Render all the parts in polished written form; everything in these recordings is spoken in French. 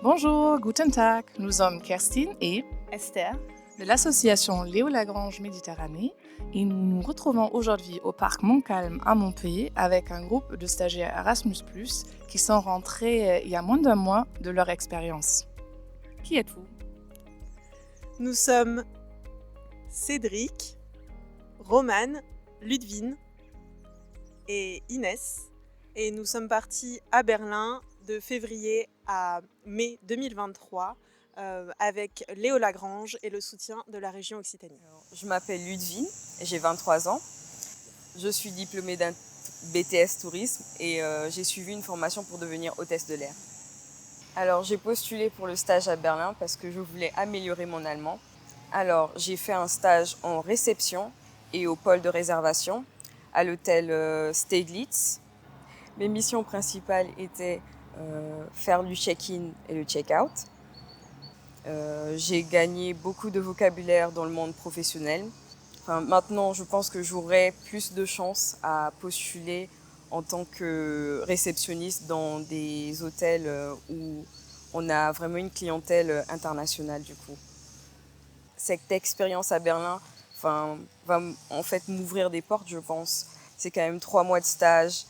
Bonjour, guten Tag. Nous sommes Kerstin et Esther. de l'association Léo Lagrange Méditerranée et nous nous retrouvons aujourd'hui au parc Montcalm à Montpellier avec un groupe de stagiaires Erasmus+, qui sont rentrés il y a moins d'un mois de leur expérience. Qui êtes-vous? Nous sommes Cédric, Romane, Ludwine et Inès. Et nous sommes partis à Berlin de février à mai 2023 avec Léo Lagrange et le soutien de la région Occitanie. Je m'appelle Ludwine, j'ai 23 ans. Je suis diplômée d'un BTS Tourisme et j'ai suivi une formation pour devenir hôtesse de l'air. Alors j'ai postulé pour le stage à Berlin parce que je voulais améliorer mon allemand. Alors j'ai fait un stage en réception et au pôle de réservation à l'hôtel Steglitz. Mes missions principales étaient faire du check-in et le check-out. J'ai gagné beaucoup de vocabulaire dans le monde professionnel. Maintenant, je pense que j'aurai plus de chances à postuler en tant que réceptionniste dans des hôtels où on a vraiment une clientèle internationale du coup. Cette expérience à Berlin va en fait m'ouvrir des portes, je pense. C'est quand même 3 mois de stage.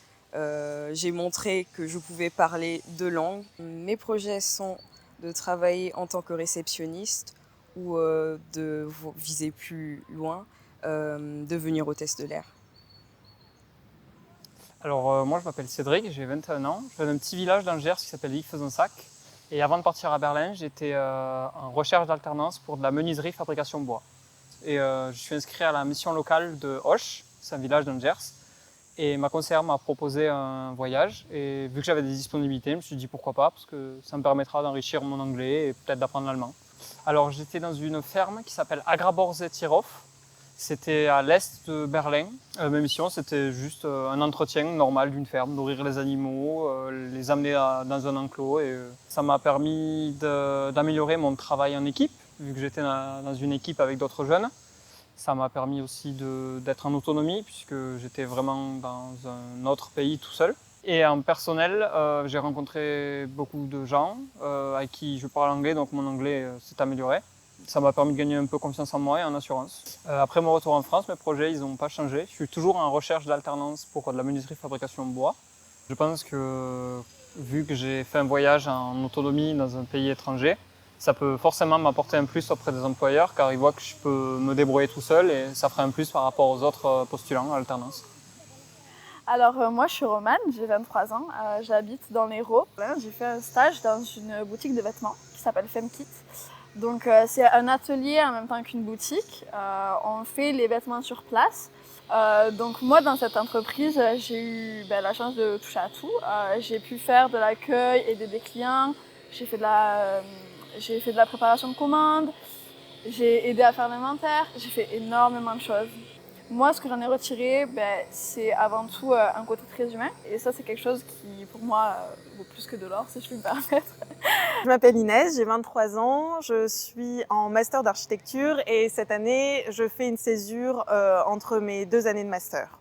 J'ai montré que je pouvais parler 2 langues. Mes projets sont de travailler en tant que réceptionniste ou de viser plus loin, devenir hôtesse de l'air. Alors moi je m'appelle Cédric, j'ai 21 ans, je viens d'un petit village dans le Gers qui s'appelle Vic-Fezensac. Et avant de partir à Berlin, j'étais en recherche d'alternance pour de la menuiserie fabrication bois. Et je suis inscrit à la mission locale de Auch, c'est un village dans le Gers. Et ma conseillère m'a proposé un voyage et vu que j'avais des disponibilités, je me suis dit pourquoi pas parce que ça me permettra d'enrichir mon anglais et peut-être d'apprendre l'allemand. Alors j'étais dans une ferme qui s'appelle Agraborze Tierhof. C'était à l'est de Berlin. Ma mission c'était juste un entretien normal d'une ferme, nourrir les animaux, les amener dans un enclos et ça m'a permis d'améliorer mon travail en équipe vu que j'étais dans une équipe avec d'autres jeunes. Ça m'a permis aussi d'être en autonomie puisque j'étais vraiment dans un autre pays tout seul. Et en personnel, j'ai rencontré beaucoup de gens avec qui je parle anglais, donc mon anglais s'est amélioré. Ça m'a permis de gagner un peu confiance en moi et en assurance. Après mon retour en France, mes projets ils n'ont pas changé. Je suis toujours en recherche d'alternance pour de la menuiserie fabrication bois. Je pense que vu que j'ai fait un voyage en autonomie dans un pays étranger, ça peut forcément m'apporter un plus auprès des employeurs car ils voient que je peux me débrouiller tout seul et ça ferait un plus par rapport aux autres postulants à l'alternance. Alors moi je suis Romane, j'ai 23 ans, j'habite dans l'Hérault. J'ai fait un stage dans une boutique de vêtements qui s'appelle FemKit. Donc c'est un atelier en même temps qu'une boutique, on fait les vêtements sur place. Donc moi dans cette entreprise j'ai eu la chance de toucher à tout. J'ai pu faire de l'accueil, aider des clients, j'ai fait de la préparation de commandes, j'ai aidé à faire l'inventaire, j'ai fait énormément de choses. Moi, ce que j'en ai retiré, c'est avant tout un côté très humain. Et ça, c'est quelque chose qui, pour moi, vaut plus que de l'or, si je puis me permettre. Je m'appelle Inès, j'ai 23 ans, je suis en master d'architecture et cette année, je fais une césure entre mes 2 années de master.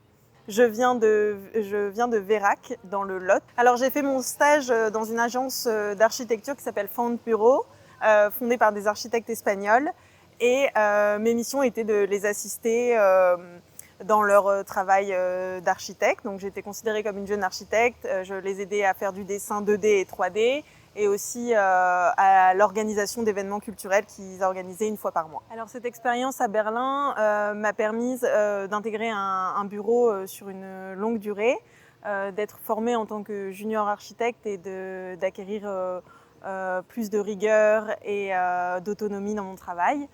Je viens de Vérac, dans le Lot. Alors j'ai fait mon stage dans une agence d'architecture qui s'appelle Found Bureau, fondée par des architectes espagnols. Et mes missions étaient de les assister dans leur travail d'architecte. Donc j'étais considérée comme une jeune architecte. Je les aidais à faire du dessin 2D et 3D et aussi à l'organisation d'événements culturels qu'ils organisaient une fois par mois. Alors cette expérience à Berlin m'a permis d'intégrer un bureau sur une longue durée, d'être formée en tant que junior architecte et d'acquérir plus de rigueur et d'autonomie dans mon travail.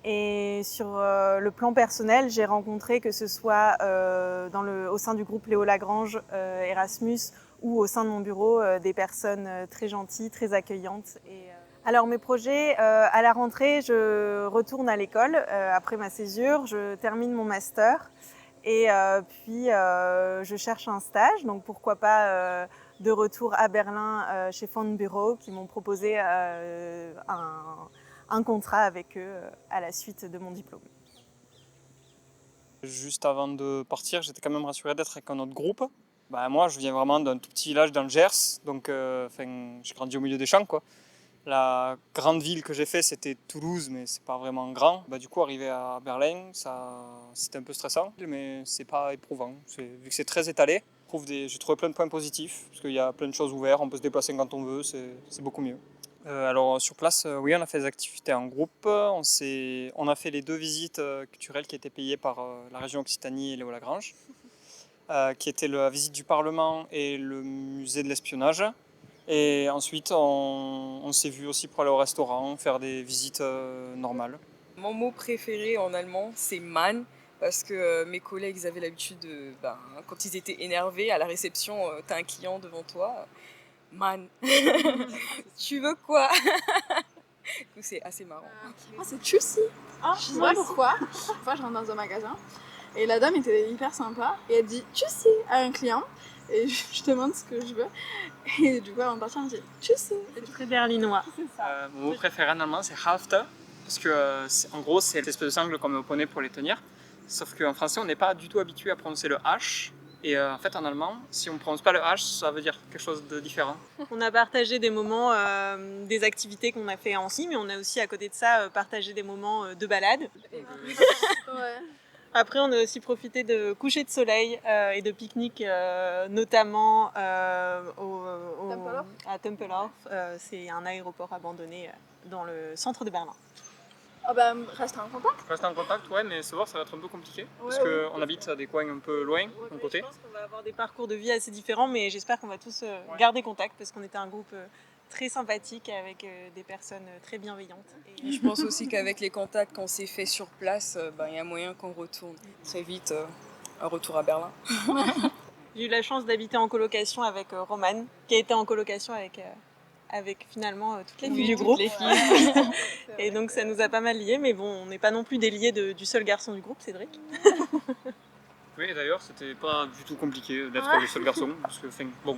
Et sur le plan personnel, j'ai rencontré, que ce soit au sein du groupe Léo Lagrange Erasmus ou au sein de mon bureau, des personnes très gentilles, très accueillantes. Alors mes projets, à la rentrée, je retourne à l'école après ma césure, je termine mon master et puis je cherche un stage, donc pourquoi pas de retour à Berlin chez Found Bureau qui m'ont proposé un contrat avec eux à la suite de mon diplôme. Juste avant de partir, j'étais quand même rassuré d'être avec un autre groupe. Moi, je viens vraiment d'un tout petit village dans le Gers, donc j'ai grandi au milieu des champs, quoi. La grande ville que j'ai fait, c'était Toulouse, mais c'est pas vraiment grand. Du coup, arriver à Berlin, c'était un peu stressant, mais c'est pas éprouvant. Vu que c'est très étalé, j'ai trouvé plein de points positifs, parce qu'il y a plein de choses ouvertes, on peut se déplacer quand on veut, c'est beaucoup mieux. Alors sur place, oui, on a fait des activités en groupe. On a fait les 2 visites culturelles qui étaient payées par la région Occitanie et Léo Lagrange, qui étaient la visite du Parlement et le musée de l'espionnage. Et ensuite, on s'est vu aussi pour aller au restaurant, faire des visites normales. Mon mot préféré en allemand, c'est Mann, parce que mes collègues ils avaient l'habitude quand ils étaient énervés à la réception, t'as un client devant toi, Mann, tu veux quoi? Du coup, c'est assez marrant. Moi, c'est Tchussy. Je sais pas pourquoi. Une fois, je rentre dans un magasin et la dame était hyper sympa et elle dit Tchussy à un client. Et je demande ce que je veux. Et du coup, avant de partir, je dis Tchussy. C'est très berlinois. Mon mot préféré en allemand, c'est Hälfte, parce que en gros, c'est l'espèce de sangle qu'on met au poney pour les tenir. Sauf qu'en français, on n'est pas du tout habitué à prononcer le H. Et en fait, en allemand, si on ne prononce pas le H, ça veut dire quelque chose de différent. On a partagé des moments, des activités qu'on a fait ensemble, mais on a aussi à côté de ça partagé des moments de balade. Ouais. Après, on a aussi profité de coucher de soleil et de pique-nique, notamment à Tempelhof. C'est un aéroport abandonné dans le centre de Berlin. Ah bah, reste en contact. Rester en contact, ouais, mais se voir, ça va être un peu compliqué. Parce Ouais, qu'on habite à des coins un peu loin, d'un côté. Je pense qu'on va avoir des parcours de vie assez différents, mais j'espère qu'on va tous garder contact parce qu'on était un groupe très sympathique avec des personnes très bienveillantes. Et je pense aussi qu'avec les contacts qu'on s'est fait sur place, y a moyen qu'on retourne très vite, un retour à Berlin. J'ai eu la chance d'habiter en colocation avec Romane, qui a été en colocation avec finalement toutes les filles du groupe. Et donc ça nous a pas mal liés, mais bon, on n'est pas non plus des liés du seul garçon du groupe, Cédric. Oui, et d'ailleurs, c'était pas du tout compliqué d'être le seul garçon. Parce que, bon,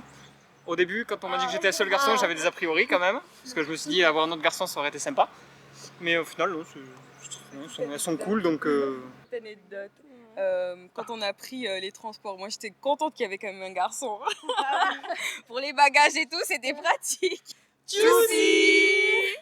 au début, quand on m'a dit que j'étais le seul garçon, j'avais des a priori quand même. Parce que je me suis dit, avoir un autre garçon, ça aurait été sympa. Mais au final, non, elles sont cool, donc... Petite anecdote. Quand on a pris les transports, moi j'étais contente qu'il y avait quand même un garçon. Pour les bagages et tout, c'était pratique. Tchussy.